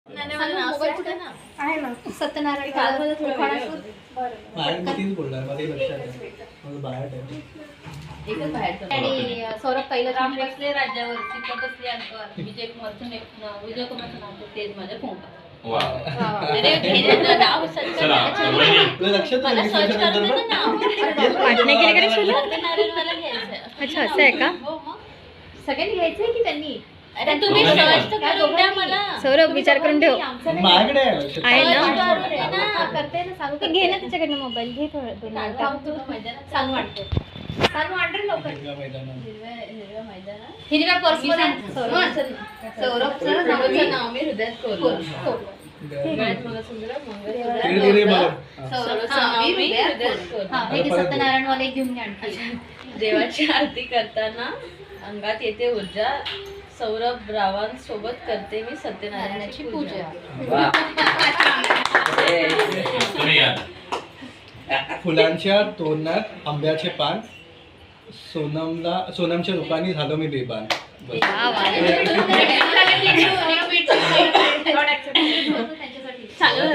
आहे ना सत्यनारायण आणि सौरभ पहिलं राम बसले राज्यावर, सीता बसली अंगावर, विजय कुमारचं नाव तेच माझ्या फोनवर. अच्छा असं आहे का? सगळ्यांनी घ्यायचंय की त्यांनी? अरे तुम्ही सर्च करून द्या मला. सौरभ विचार करून ठेव. माझ्याकडे आहे ना? करते ना, सांगू घे ना तिच्याकडनं मोबाईल घे थोडं सांग वाटते सांग वाटेल लवकर हिरव्या मैदानात हिरव्या पर्स मध्ये सौरभचं नावाचं नाव मी हृदयात कोरलं. सत्यनारायण वाले घेऊन आणते. देवाची आरती करताना अंगात येते ऊर्जा. सौरभ रावांसोबत करते मी सत्यनारायणाची पूजा. फुलांच्या तोरणात आंब्याचे पान, सोनमच्या रूपाने झालो मी बेबान. चांगलं